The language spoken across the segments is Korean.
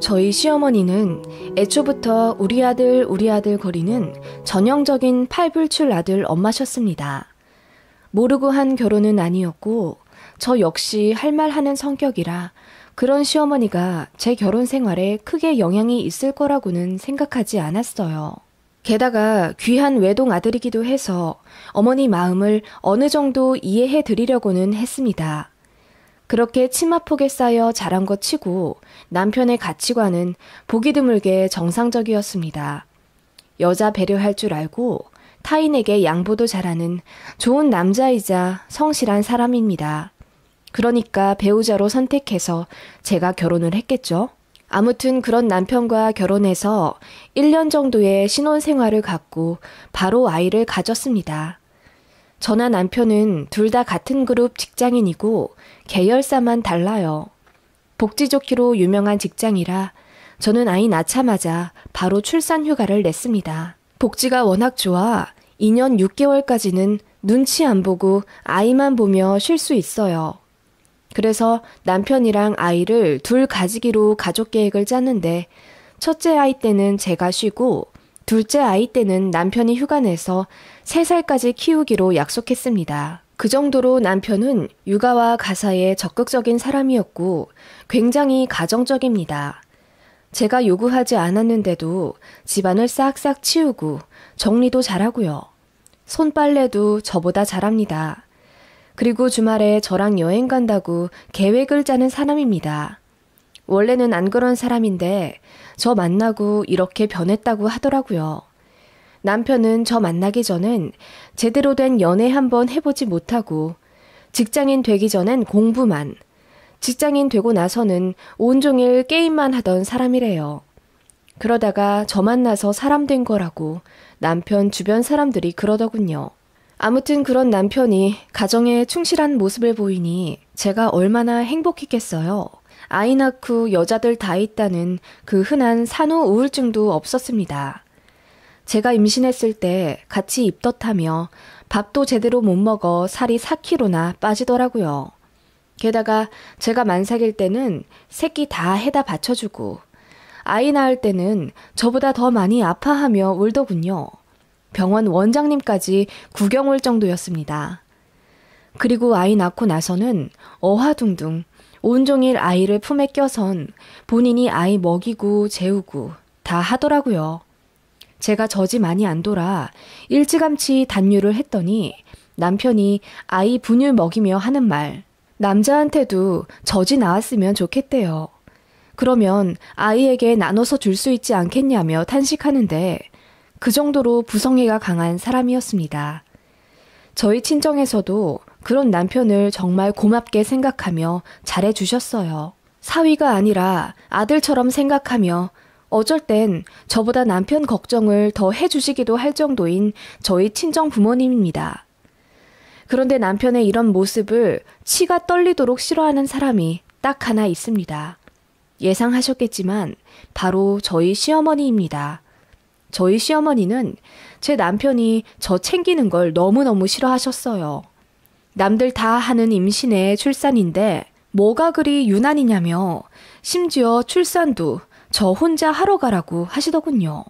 저희 시어머니는 애초부터 우리 아들 거리는 전형적인 팔불출 아들 엄마셨습니다. 모르고 한 결혼은 아니었고 저 역시 할 말 하는 성격이라 그런 시어머니가 제 결혼 생활에 크게 영향이 있을 거라고는 생각하지 않았어요. 게다가 귀한 외동 아들이기도 해서 어머니 마음을 어느 정도 이해해 드리려고는 했습니다. 그렇게 치마폭에 쌓여 자란 것 치고 남편의 가치관은 보기 드물게 정상적이었습니다. 여자 배려할 줄 알고 타인에게 양보도 잘하는 좋은 남자이자 성실한 사람입니다. 그러니까 배우자로 선택해서 제가 결혼을 했겠죠. 아무튼 그런 남편과 결혼해서 1년 정도의 신혼생활을 갖고 바로 아이를 가졌습니다. 저나 남편은 둘 다 같은 그룹 직장인이고 계열사만 달라요. 복지 좋기로 유명한 직장이라 저는 아이 낳자마자 바로 출산 휴가를 냈습니다. 복지가 워낙 좋아 2년 6개월까지는 눈치 안 보고 아이만 보며 쉴 수 있어요. 그래서 남편이랑 아이를 둘 가지기로 가족 계획을 짰는데 첫째 아이 때는 제가 쉬고 둘째 아이 때는 남편이 휴가 내서 3살까지 키우기로 약속했습니다. 그 정도로 남편은 육아와 가사에 적극적인 사람이었고 굉장히 가정적입니다. 제가 요구하지 않았는데도 집안을 싹싹 치우고 정리도 잘하고요. 손빨래도 저보다 잘합니다. 그리고 주말에 저랑 여행 간다고 계획을 짜는 사람입니다. 원래는 안 그런 사람인데 저 만나고 이렇게 변했다고 하더라고요. 남편은 저 만나기 전엔 제대로 된 연애 한번 해보지 못하고 직장인 되기 전엔 공부만, 직장인 되고 나서는 온종일 게임만 하던 사람이래요. 그러다가 저 만나서 사람 된 거라고 남편 주변 사람들이 그러더군요. 아무튼 그런 남편이 가정에 충실한 모습을 보이니 제가 얼마나 행복했겠어요. 아이 낳고 여자들 다 있다는 그 흔한 산후 우울증도 없었습니다. 제가 임신했을 때 같이 입덧하며 밥도 제대로 못 먹어 살이 4kg나 빠지더라고요. 게다가 제가 만삭일 때는 새끼 다 해다 받쳐주고 아이 낳을 때는 저보다 더 많이 아파하며 울더군요. 병원 원장님까지 구경 올 정도였습니다. 그리고 아이 낳고 나서는 어화둥둥 온종일 아이를 품에 껴선 본인이 아이 먹이고 재우고 다 하더라고요. 제가 젖이 많이 안 돌아 일찌감치 단유를 했더니 남편이 아이 분유 먹이며 하는 말, 남자한테도 젖이 나왔으면 좋겠대요. 그러면 아이에게 나눠서 줄 수 있지 않겠냐며 탄식하는데 그 정도로 부성애가 강한 사람이었습니다. 저희 친정에서도 그런 남편을 정말 고맙게 생각하며 잘해주셨어요. 사위가 아니라 아들처럼 생각하며 어쩔 땐 저보다 남편 걱정을 더 해주시기도 할 정도인 저희 친정 부모님입니다. 그런데 남편의 이런 모습을 치가 떨리도록 싫어하는 사람이 딱 하나 있습니다. 예상하셨겠지만 바로 저희 시어머니입니다. 저희 시어머니는 제 남편이 저 챙기는 걸 너무너무 싫어하셨어요. 남들 다 하는 임신에 출산인데 뭐가 그리 유난이냐며 심지어 출산도 저 혼자 하러 가라고 하시더군요.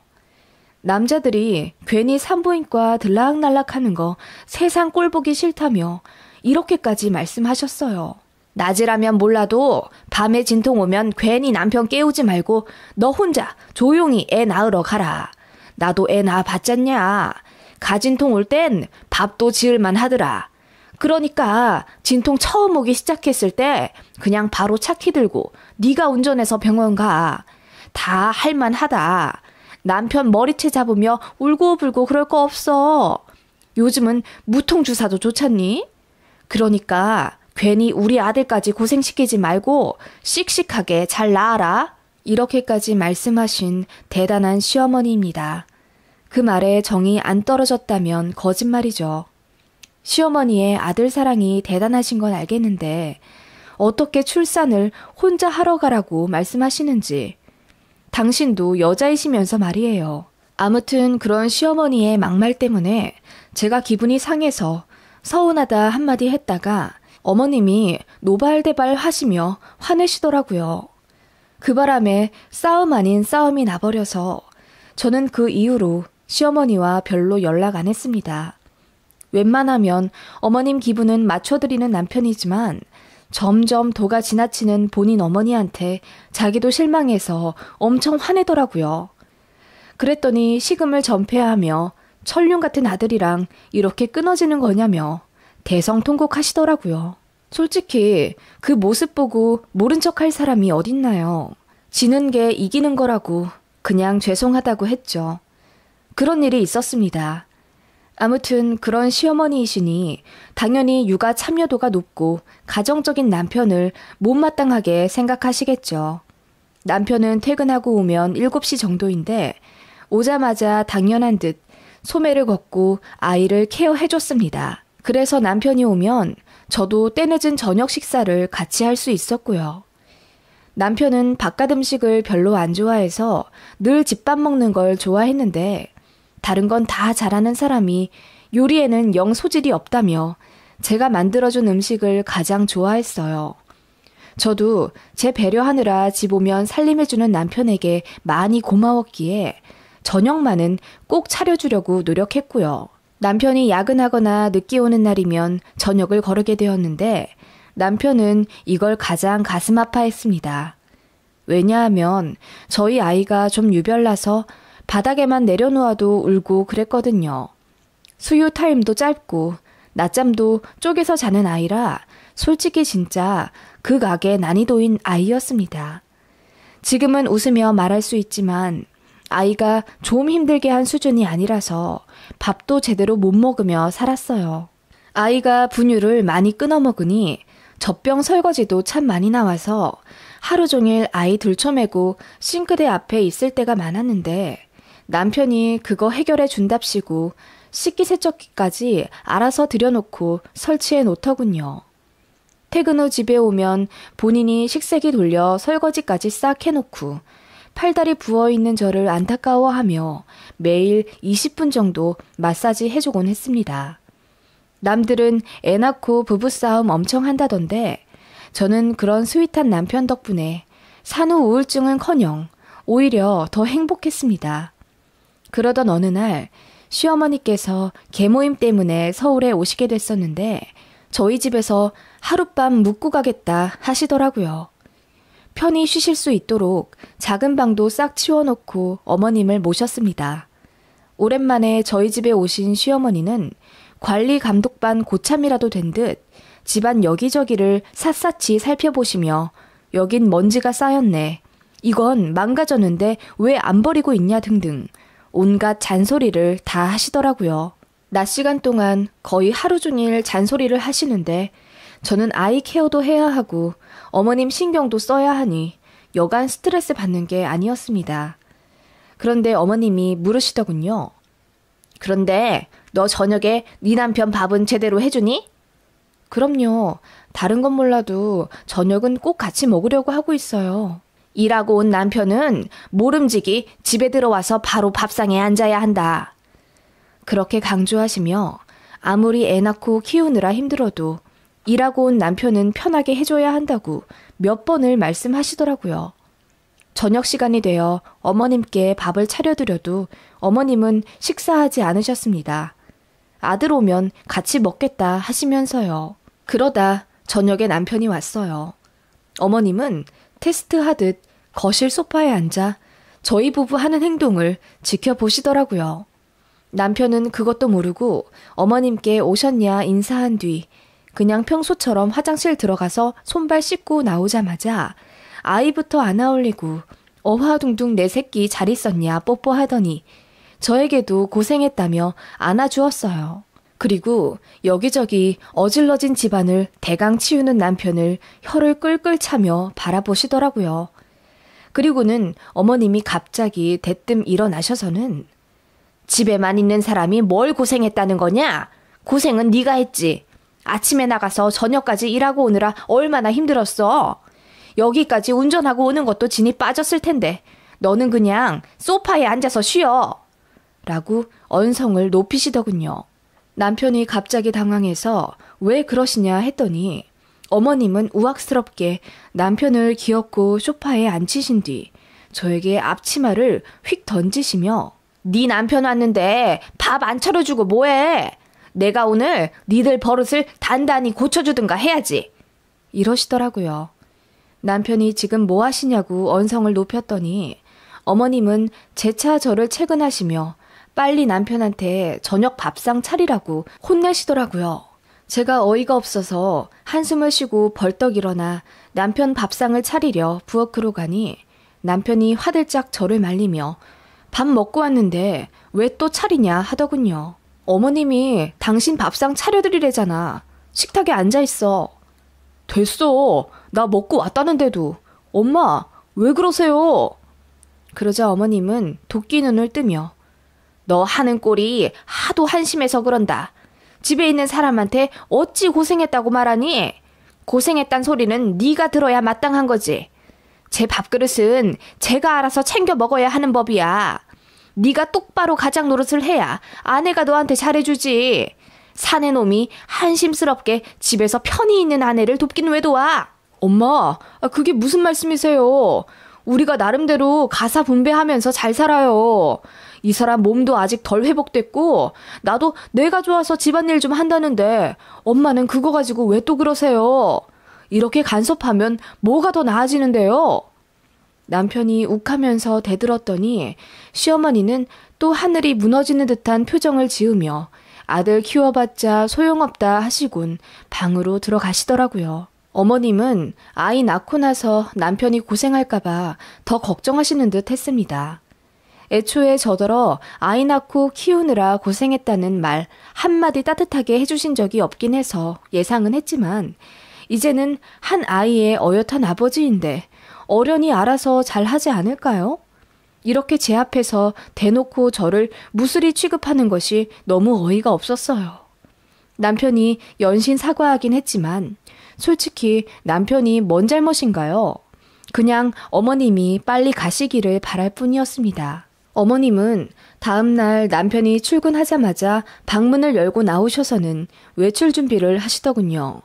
남자들이 괜히 산부인과 들락날락 하는 거 세상 꼴 보기 싫다며 이렇게까지 말씀하셨어요. 낮이라면 몰라도 밤에 진통 오면 괜히 남편 깨우지 말고 너 혼자 조용히 애 낳으러 가라. 나도 애 낳아봤잖냐. 가진통 올 땐 밥도 지을만 하더라. 그러니까 진통 처음 오기 시작했을 때 그냥 바로 차 키 들고 네가 운전해서 병원 가. 다 할만하다. 남편 머리채 잡으며 울고불고 그럴 거 없어. 요즘은 무통주사도 좋잖니? 그러니까 괜히 우리 아들까지 고생시키지 말고 씩씩하게 잘 낳아라. 이렇게까지 말씀하신 대단한 시어머니입니다. 그 말에 정이 안 떨어졌다면 거짓말이죠. 시어머니의 아들 사랑이 대단하신 건 알겠는데 어떻게 출산을 혼자 하러 가라고 말씀하시는지. 당신도 여자이시면서 말이에요. 아무튼 그런 시어머니의 막말 때문에 제가 기분이 상해서 서운하다 한마디 했다가 어머님이 노발대발 하시며 화내시더라고요. 그 바람에 싸움 아닌 싸움이 나버려서 저는 그 이후로 시어머니와 별로 연락 안 했습니다. 웬만하면 어머님 기분은 맞춰드리는 남편이지만 점점 도가 지나치는 본인 어머니한테 자기도 실망해서 엄청 화내더라고요. 그랬더니 식음을 전폐하며 천륜 같은 아들이랑 이렇게 끊어지는 거냐며 대성통곡하시더라고요. 솔직히 그 모습 보고 모른 척할 사람이 어딨나요? 지는 게 이기는 거라고 그냥 죄송하다고 했죠. 그런 일이 있었습니다. 아무튼 그런 시어머니이시니 당연히 육아 참여도가 높고 가정적인 남편을 못마땅하게 생각하시겠죠. 남편은 퇴근하고 오면 7시 정도인데 오자마자 당연한 듯 소매를 걷고 아이를 케어해줬습니다. 그래서 남편이 오면 저도 때늦은 저녁 식사를 같이 할 수 있었고요. 남편은 바깥 음식을 별로 안 좋아해서 늘 집밥 먹는 걸 좋아했는데 다른 건 다 잘하는 사람이 요리에는 영 소질이 없다며 제가 만들어준 음식을 가장 좋아했어요. 저도 제 배려하느라 집 오면 살림해주는 남편에게 많이 고마웠기에 저녁만은 꼭 차려주려고 노력했고요. 남편이 야근하거나 늦게 오는 날이면 저녁을 거르게 되었는데 남편은 이걸 가장 가슴 아파했습니다. 왜냐하면 저희 아이가 좀 유별나서 바닥에만 내려놓아도 울고 그랬거든요. 수유 타임도 짧고 낮잠도 쪼개서 자는 아이라 솔직히 진짜 극악의 난이도인 아이였습니다. 지금은 웃으며 말할 수 있지만 아이가 좀 힘들게 한 수준이 아니라서 밥도 제대로 못 먹으며 살았어요. 아이가 분유를 많이 끊어 먹으니 젖병 설거지도 참 많이 나와서 하루 종일 아이 들쳐매고 싱크대 앞에 있을 때가 많았는데 남편이 그거 해결해 준답시고 식기세척기까지 알아서 들여놓고 설치해 놓더군요. 퇴근 후 집에 오면 본인이 식세기 돌려 설거지까지 싹 해놓고 팔다리 부어있는 저를 안타까워하며 매일 20분 정도 마사지 해주곤 했습니다. 남들은 애 낳고 부부싸움 엄청 한다던데 저는 그런 스윗한 남편 덕분에 산후 우울증은커녕 오히려 더 행복했습니다. 그러던 어느 날 시어머니께서 계모임 때문에 서울에 오시게 됐었는데 저희 집에서 하룻밤 묵고 가겠다 하시더라고요. 편히 쉬실 수 있도록 작은 방도 싹 치워놓고 어머님을 모셨습니다. 오랜만에 저희 집에 오신 시어머니는 관리 감독반 고참이라도 된 듯 집안 여기저기를 샅샅이 살펴보시며 여긴 먼지가 쌓였네. 이건 망가졌는데 왜 안 버리고 있냐 등등 온갖 잔소리를 다 하시더라고요. 낮 시간 동안 거의 하루 종일 잔소리를 하시는데 저는 아이 케어도 해야 하고 어머님 신경도 써야 하니 여간 스트레스 받는 게 아니었습니다. 그런데 어머님이 물으시더군요. 그런데 너 저녁에 네 남편 밥은 제대로 해주니? 그럼요. 다른 건 몰라도 저녁은 꼭 같이 먹으려고 하고 있어요. 일하고 온 남편은 모름지기 집에 들어와서 바로 밥상에 앉아야 한다. 그렇게 강조하시며 아무리 애 낳고 키우느라 힘들어도 일하고 온 남편은 편하게 해줘야 한다고 몇 번을 말씀하시더라고요. 저녁 시간이 되어 어머님께 밥을 차려드려도 어머님은 식사하지 않으셨습니다. 아들 오면 같이 먹겠다 하시면서요. 그러다 저녁에 남편이 왔어요. 어머님은 테스트하듯 거실 소파에 앉아 저희 부부 하는 행동을 지켜보시더라고요. 남편은 그것도 모르고 어머님께 오셨냐 인사한 뒤 그냥 평소처럼 화장실 들어가서 손발 씻고 나오자마자 아이부터 안아올리고 어화둥둥 내 새끼 잘 있었냐 뽀뽀하더니 저에게도 고생했다며 안아주었어요. 그리고 여기저기 어질러진 집안을 대강 치우는 남편을 혀를 끌끌 차며 바라보시더라고요. 그리고는 어머님이 갑자기 대뜸 일어나셔서는 집에만 있는 사람이 뭘 고생했다는 거냐? 고생은 네가 했지. 아침에 나가서 저녁까지 일하고 오느라 얼마나 힘들었어. 여기까지 운전하고 오는 것도 진이 빠졌을 텐데 너는 그냥 소파에 앉아서 쉬어. 라고 언성을 높이시더군요. 남편이 갑자기 당황해서 왜 그러시냐 했더니 어머님은 우악스럽게 남편을 기어코 소파에 앉히신 뒤 저에게 앞치마를 휙 던지시며 네 남편 왔는데 밥 안 차려주고 뭐해? 내가 오늘 니들 버릇을 단단히 고쳐주든가 해야지. 이러시더라고요. 남편이 지금 뭐 하시냐고 언성을 높였더니 어머님은 재차 저를 채근하시며 빨리 남편한테 저녁 밥상 차리라고 혼내시더라고요. 제가 어이가 없어서 한숨을 쉬고 벌떡 일어나 남편 밥상을 차리려 부엌으로 가니 남편이 화들짝 저를 말리며 밥 먹고 왔는데 왜 또 차리냐 하더군요. 어머님이 당신 밥상 차려드리래잖아. 식탁에 앉아있어. 됐어. 나 먹고 왔다는데도. 엄마, 왜 그러세요? 그러자 어머님은 도끼 눈을 뜨며 너 하는 꼴이 하도 한심해서 그런다. 집에 있는 사람한테 어찌 고생했다고 말하니? 고생했단 소리는 네가 들어야 마땅한 거지. 제 밥그릇은 제가 알아서 챙겨 먹어야 하는 법이야. 네가 똑바로 가장 노릇을 해야 아내가 너한테 잘해주지. 사내 놈이 한심스럽게 집에서 편히 있는 아내를 돕긴 왜 도와? 엄마, 그게 무슨 말씀이세요? 우리가 나름대로 가사 분배하면서 잘 살아요. 이 사람 몸도 아직 덜 회복됐고 나도 내가 좋아서 집안일 좀 한다는데 엄마는 그거 가지고 왜 또 그러세요? 이렇게 간섭하면 뭐가 더 나아지는데요? 남편이 욱하면서 대들었더니 시어머니는 또 하늘이 무너지는 듯한 표정을 지으며 아들 키워봤자 소용없다 하시곤 방으로 들어가시더라고요. 어머님은 아이 낳고 나서 남편이 고생할까봐 더 걱정하시는 듯 했습니다. 애초에 저더러 아이 낳고 키우느라 고생했다는 말 한마디 따뜻하게 해주신 적이 없긴 해서 예상은 했지만 이제는 한 아이의 어엿한 아버지인데 어련히 알아서 잘 하지 않을까요? 이렇게 제 앞에서 대놓고 저를 무술이 취급하는 것이 너무 어이가 없었어요. 남편이 연신 사과하긴 했지만 솔직히 남편이 뭔 잘못인가요? 그냥 어머님이 빨리 가시기를 바랄 뿐이었습니다. 어머님은 다음날 남편이 출근하자마자 방문을 열고 나오셔서는 외출 준비를 하시더군요.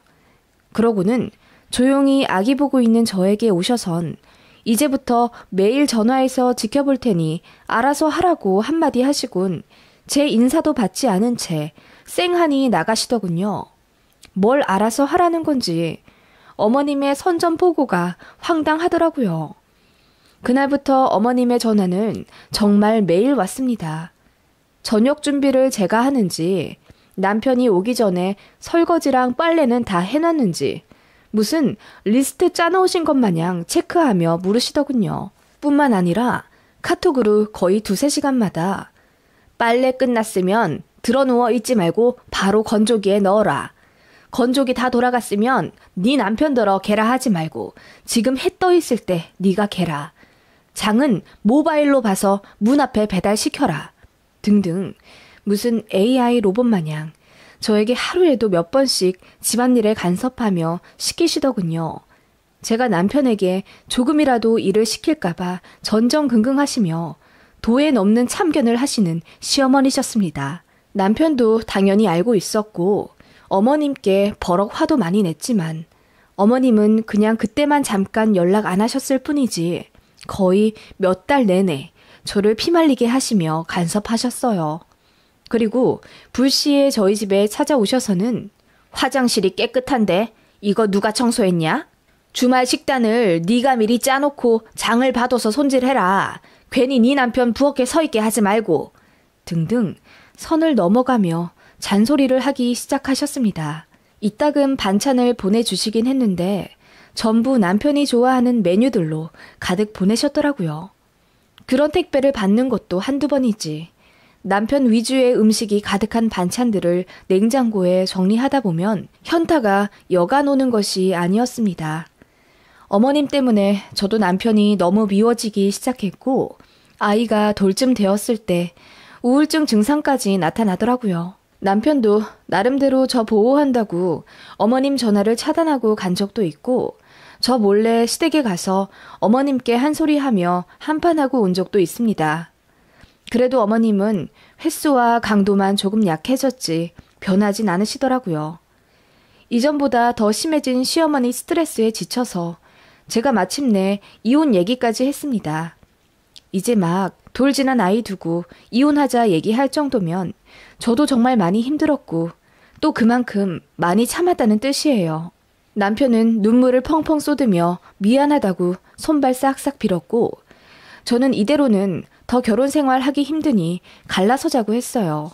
그러고는 조용히 아기 보고 있는 저에게 오셔선 이제부터 매일 전화해서 지켜볼 테니 알아서 하라고 한마디 하시곤 제 인사도 받지 않은 채 쌩하니 나가시더군요. 뭘 알아서 하라는 건지 어머님의 선전포고가 황당하더라고요. 그날부터 어머님의 전화는 정말 매일 왔습니다. 저녁 준비를 제가 하는지 남편이 오기 전에 설거지랑 빨래는 다 해놨는지 무슨 리스트 짜놓으신 것 마냥 체크하며 물으시더군요. 뿐만 아니라 카톡으로 거의 2-3시간마다 빨래 끝났으면 들어누워 있지 말고 바로 건조기에 넣어라. 건조기 다 돌아갔으면 네 남편더러 개라 하지 말고 지금 해 떠 있을 때 네가 개라. 장은 모바일로 봐서 문 앞에 배달시켜라. 등등 무슨 AI 로봇 마냥 저에게 하루에도 몇 번씩 집안일에 간섭하며 시키시더군요. 제가 남편에게 조금이라도 일을 시킬까봐 전전긍긍하시며 도에 넘는 참견을 하시는 시어머니셨습니다. 남편도 당연히 알고 있었고 어머님께 버럭 화도 많이 냈지만 어머님은 그냥 그때만 잠깐 연락 안 하셨을 뿐이지 거의 몇 달 내내 저를 피말리게 하시며 간섭하셨어요. 그리고 불시에 저희 집에 찾아오셔서는 화장실이 깨끗한데 이거 누가 청소했냐? 주말 식단을 네가 미리 짜놓고 장을 봐둬서 손질해라. 괜히 네 남편 부엌에 서 있게 하지 말고 등등 선을 넘어가며 잔소리를 하기 시작하셨습니다. 이따금 반찬을 보내주시긴 했는데 전부 남편이 좋아하는 메뉴들로 가득 보내셨더라고요. 그런 택배를 받는 것도 한두 번이지. 남편 위주의 음식이 가득한 반찬들을 냉장고에 정리하다 보면 현타가 여간 오는 것이 아니었습니다. 어머님 때문에 저도 남편이 너무 미워지기 시작했고 아이가 돌쯤 되었을 때 우울증 증상까지 나타나더라고요. 남편도 나름대로 저 보호한다고 어머님 전화를 차단하고 간 적도 있고 저 몰래 시댁에 가서 어머님께 한 소리 하며 한판하고 온 적도 있습니다. 그래도 어머님은 횟수와 강도만 조금 약해졌지 변하진 않으시더라고요. 이전보다 더 심해진 시어머니 스트레스에 지쳐서 제가 마침내 이혼 얘기까지 했습니다. 이제 막 돌 지난 아이 두고 이혼하자 얘기할 정도면 저도 정말 많이 힘들었고 또 그만큼 많이 참았다는 뜻이에요. 남편은 눈물을 펑펑 쏟으며 미안하다고 손발 싹싹 빌었고 저는 이대로는 더 결혼 생활하기 힘드니 갈라서자고 했어요.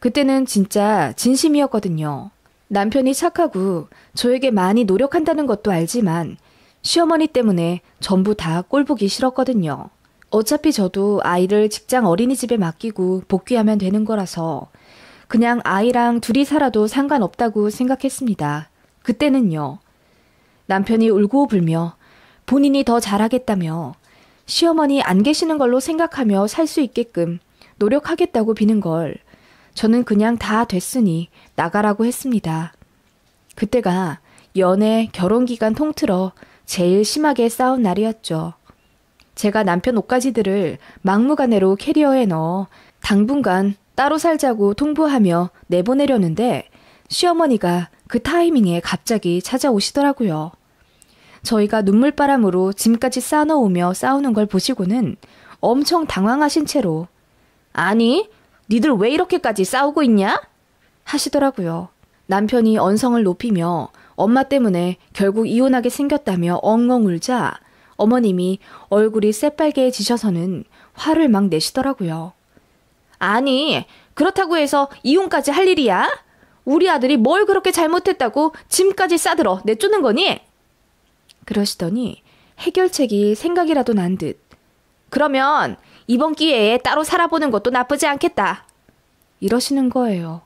그때는 진짜 진심이었거든요. 남편이 착하고 저에게 많이 노력한다는 것도 알지만 시어머니 때문에 전부 다 꼴보기 싫었거든요. 어차피 저도 아이를 직장 어린이집에 맡기고 복귀하면 되는 거라서 그냥 아이랑 둘이 살아도 상관없다고 생각했습니다. 그때는요. 남편이 울고 불며 본인이 더 잘하겠다며 시어머니 안 계시는 걸로 생각하며 살 수 있게끔 노력하겠다고 비는 걸 저는 그냥 다 됐으니 나가라고 했습니다. 그때가 연애, 결혼 기간 통틀어 제일 심하게 싸운 날이었죠. 제가 남편 옷가지들을 막무가내로 캐리어에 넣어 당분간 따로 살자고 통보하며 내보내려는데 시어머니가 그 타이밍에 갑자기 찾아오시더라고요. 저희가 눈물바람으로 짐까지 싸놓으며 싸우는 걸 보시고는 엄청 당황하신 채로 아니, 니들 왜 이렇게까지 싸우고 있냐? 하시더라고요. 남편이 언성을 높이며 엄마 때문에 결국 이혼하게 생겼다며 엉엉 울자 어머님이 얼굴이 새빨개지셔서는 화를 막 내시더라고요. 아니, 그렇다고 해서 이혼까지 할 일이야? 우리 아들이 뭘 그렇게 잘못했다고 짐까지 싸들어 내쫓는 거니? 그러시더니 해결책이 생각이라도 난 듯. 그러면 이번 기회에 따로 살아보는 것도 나쁘지 않겠다. 이러시는 거예요.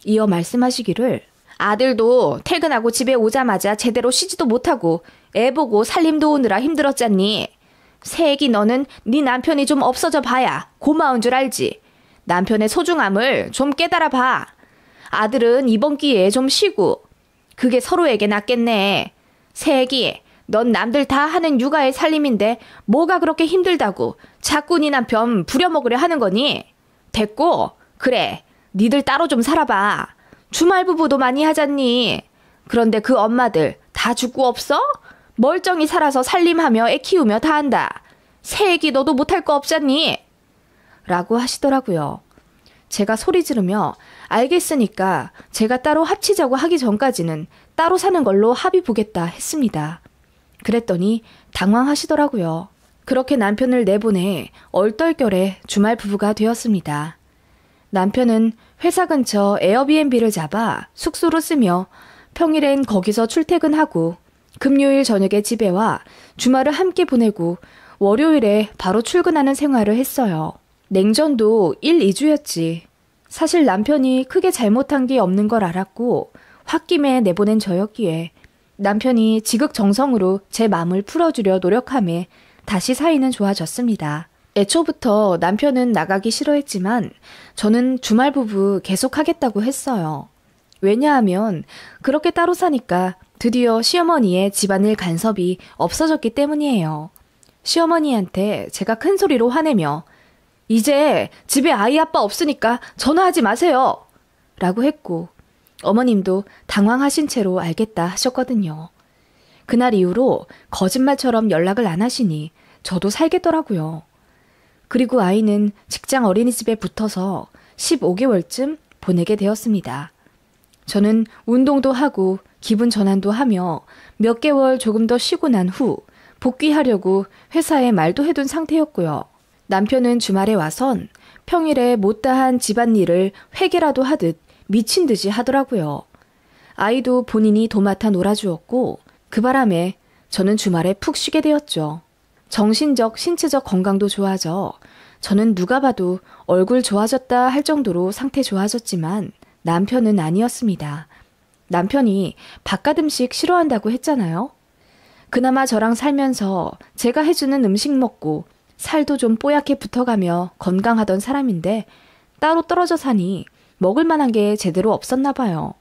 이어 말씀하시기를 아들도 퇴근하고 집에 오자마자 제대로 쉬지도 못하고 애 보고 살림 도우느라 힘들었잖니. 새애기 너는 네 남편이 좀 없어져 봐야 고마운 줄 알지. 남편의 소중함을 좀 깨달아 봐. 아들은 이번 기회에 좀 쉬고. 그게 서로에게 낫겠네. 새애기, 넌 남들 다 하는 육아의 살림인데 뭐가 그렇게 힘들다고 자꾸 네 남편 부려먹으려 하는 거니? 됐고, 그래, 니들 따로 좀 살아봐. 주말 부부도 많이 하잖니. 그런데 그 엄마들 다 죽고 없어? 멀쩡히 살아서 살림하며 애 키우며 다 한다. 새애기 너도 못할 거 없잖니? 라고 하시더라고요. 제가 소리 지르며 알겠으니까 제가 따로 합치자고 하기 전까지는 따로 사는 걸로 합의 보겠다 했습니다. 그랬더니 당황하시더라고요. 그렇게 남편을 내보내 얼떨결에 주말 부부가 되었습니다. 남편은 회사 근처 에어비앤비를 잡아 숙소로 쓰며 평일엔 거기서 출퇴근하고 금요일 저녁에 집에 와 주말을 함께 보내고 월요일에 바로 출근하는 생활을 했어요. 냉전도 1, 2주였지. 사실 남편이 크게 잘못한 게 없는 걸 알았고 홧김에 내보낸 저였기에 남편이 지극정성으로 제 마음을 풀어주려 노력함에 다시 사이는 좋아졌습니다. 애초부터 남편은 나가기 싫어했지만 저는 주말 부부 계속하겠다고 했어요. 왜냐하면 그렇게 따로 사니까 드디어 시어머니의 집안일 간섭이 없어졌기 때문이에요. 시어머니한테 제가 큰 소리로 화내며 이제 집에 아이 아빠 없으니까 전화하지 마세요. 라고 했고 어머님도 당황하신 채로 알겠다 하셨거든요. 그날 이후로 거짓말처럼 연락을 안 하시니 저도 살겠더라고요. 그리고 아이는 직장 어린이집에 붙어서 15개월쯤 보내게 되었습니다. 저는 운동도 하고 기분 전환도 하며 몇 개월 조금 더 쉬고 난 후 복귀하려고 회사에 말도 해둔 상태였고요. 남편은 주말에 와선 평일에 못다한 집안일을 회개라도 하듯 미친 듯이 하더라고요. 아이도 본인이 도맡아 놀아주었고 그 바람에 저는 주말에 푹 쉬게 되었죠. 정신적, 신체적 건강도 좋아져 저는 누가 봐도 얼굴 좋아졌다 할 정도로 상태 좋아졌지만 남편은 아니었습니다. 남편이 바깥 음식 싫어한다고 했잖아요. 그나마 저랑 살면서 제가 해주는 음식 먹고 살도 좀 뽀얗게 붙어가며 건강하던 사람인데 따로 떨어져 사니 먹을 만한 게 제대로 없었나 봐요.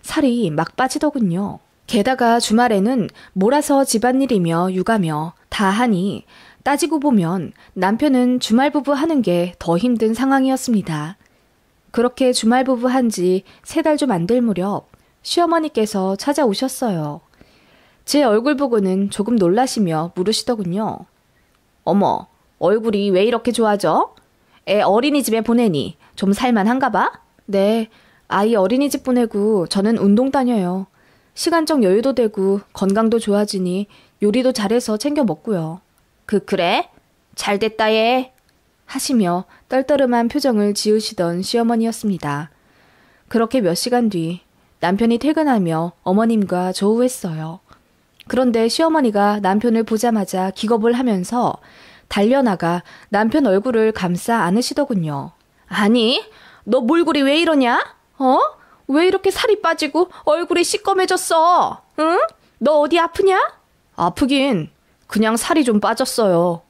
살이 막 빠지더군요. 게다가 주말에는 몰아서 집안일이며 육아며 다 하니 따지고 보면 남편은 주말 부부 하는 게 더 힘든 상황이었습니다. 그렇게 주말 부부 한 지 3달 좀 안 될 무렵 시어머니께서 찾아오셨어요. 제 얼굴 보고는 조금 놀라시며 물으시더군요. 어머, 얼굴이 왜 이렇게 좋아져? 애 어린이집에 보내니 좀 살만한가 봐? 네, 아이 어린이집 보내고 저는 운동 다녀요. 시간적 여유도 되고 건강도 좋아지니 요리도 잘해서 챙겨 먹고요. 그래? 잘됐다 얘. 하시며 떨떠름한 표정을 지으시던 시어머니였습니다. 그렇게 몇 시간 뒤 남편이 퇴근하며 어머님과 조우했어요. 그런데 시어머니가 남편을 보자마자 기겁을 하면서 달려나가 남편 얼굴을 감싸 안으시더군요. 아니, 너 몰골이 왜 이러냐? 왜 이렇게 살이 빠지고 얼굴이 시꺼매졌어? 응? 너 어디 아프냐? 아프긴 그냥 살이 좀 빠졌어요.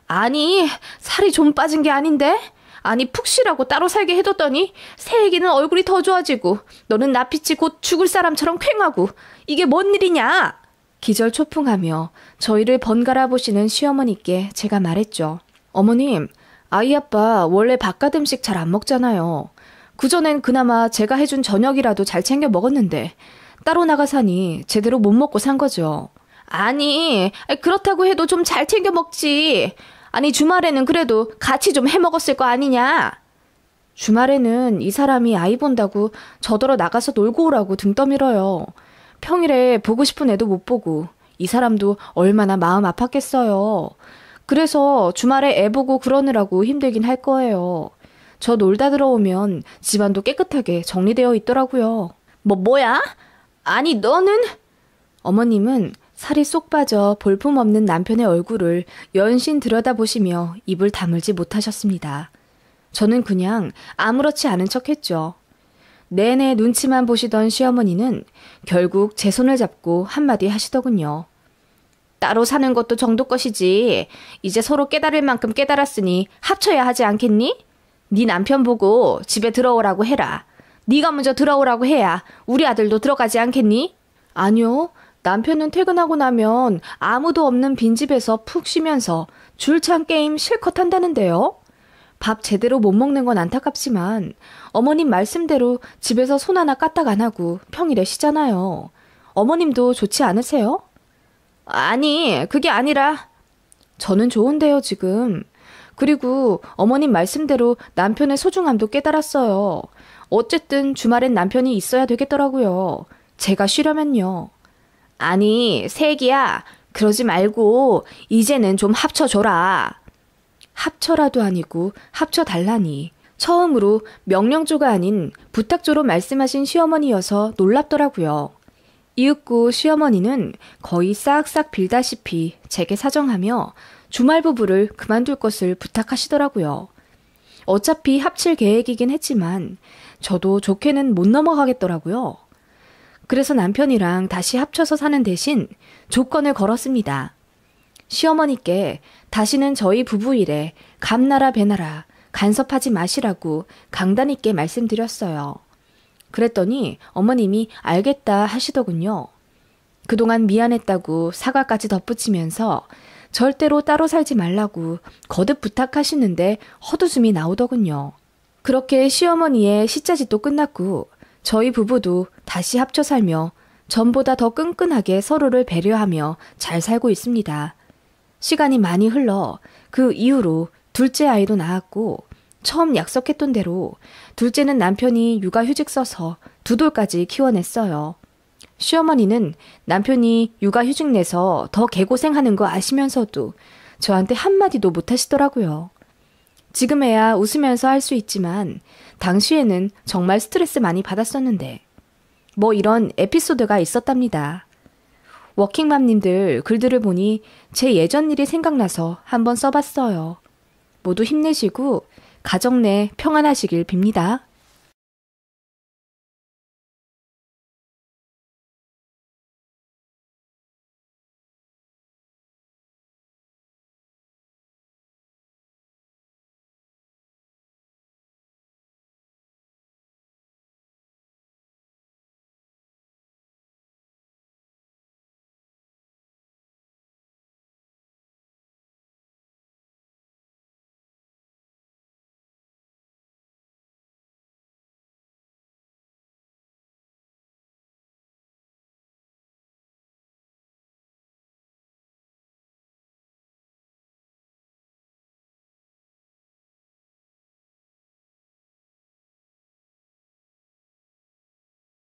아니, 살이 좀 빠진 게 아닌데? 아니, 푹 쉬라고 따로 살게 해뒀더니 새 애기는 얼굴이 더 좋아지고 너는 나빛이 곧 죽을 사람처럼 퀭하고 이게 뭔 일이냐? 기절초풍하며 저희를 번갈아 보시는 시어머니께 제가 말했죠. 어머님, 아이 아빠 원래 바깥 음식 잘 안 먹잖아요. 그전엔 그나마 제가 해준 저녁이라도 잘 챙겨 먹었는데 따로 나가 사니 제대로 못 먹고 산 거죠. 아니, 그렇다고 해도 좀 잘 챙겨 먹지. 아니, 주말에는 그래도 같이 좀 해 먹었을 거 아니냐. 주말에는 이 사람이 아이 본다고 저더러 나가서 놀고 오라고 등 떠밀어요. 평일에 보고 싶은 애도 못 보고 이 사람도 얼마나 마음 아팠겠어요. 그래서 주말에 애 보고 그러느라고 힘들긴 할 거예요. 저 놀다 들어오면 집안도 깨끗하게 정리되어 있더라고요. 뭐야? 아니, 너는? 어머님은 살이 쏙 빠져 볼품없는 남편의 얼굴을 연신 들여다보시며 입을 다물지 못하셨습니다. 저는 그냥 아무렇지 않은 척했죠. 내내 눈치만 보시던 시어머니는 결국 제 손을 잡고 한마디 하시더군요. 따로 사는 것도 정도 것이지. 이제 서로 깨달을 만큼 깨달았으니 합쳐야 하지 않겠니? 네 남편 보고 집에 들어오라고 해라. 네가 먼저 들어오라고 해야 우리 아들도 들어가지 않겠니? 아니요. 남편은 퇴근하고 나면 아무도 없는 빈집에서 푹 쉬면서 줄창 게임 실컷 한다는데요. 밥 제대로 못 먹는 건 안타깝지만 어머님 말씀대로 집에서 손 하나 까딱 안 하고 평일에 쉬잖아요. 어머님도 좋지 않으세요? 아니, 그게 아니라 저는 좋은데요, 지금. 그리고 어머님 말씀대로 남편의 소중함도 깨달았어요. 어쨌든 주말엔 남편이 있어야 되겠더라고요. 제가 쉬려면요. 아니, 새끼야, 그러지 말고 이제는 좀 합쳐줘라. 합쳐라도 아니고 합쳐달라니. 처음으로 명령조가 아닌 부탁조로 말씀하신 시어머니여서 놀랍더라고요. 이윽고 시어머니는 거의 싹싹 빌다시피 제게 사정하며 주말 부부를 그만둘 것을 부탁하시더라고요. 어차피 합칠 계획이긴 했지만 저도 좋게는 못 넘어가겠더라고요. 그래서 남편이랑 다시 합쳐서 사는 대신 조건을 걸었습니다. 시어머니께 다시는 저희 부부 일에 감나라 배나라 간섭하지 마시라고 강단 있게 말씀드렸어요. 그랬더니 어머님이 알겠다 하시더군요. 그동안 미안했다고 사과까지 덧붙이면서 절대로 따로 살지 말라고 거듭 부탁하시는데 헛웃음이 나오더군요. 그렇게 시어머니의 시자짓도 끝났고 저희 부부도 다시 합쳐 살며 전보다 더 끈끈하게 서로를 배려하며 잘 살고 있습니다. 시간이 많이 흘러 그 이후로 둘째 아이도 낳았고 처음 약속했던 대로 둘째는 남편이 육아휴직 써서 두 돌까지 키워냈어요. 시어머니는 남편이 육아휴직 내서 더 개고생하는 거 아시면서도 저한테 한마디도 못하시더라고요. 지금에야 웃으면서 할 수 있지만 당시에는 정말 스트레스 많이 받았었는데 뭐 이런 에피소드가 있었답니다. 워킹맘님들 글들을 보니 제 예전 일이 생각나서 한번 써봤어요. 모두 힘내시고 가정 내 평안하시길 빕니다.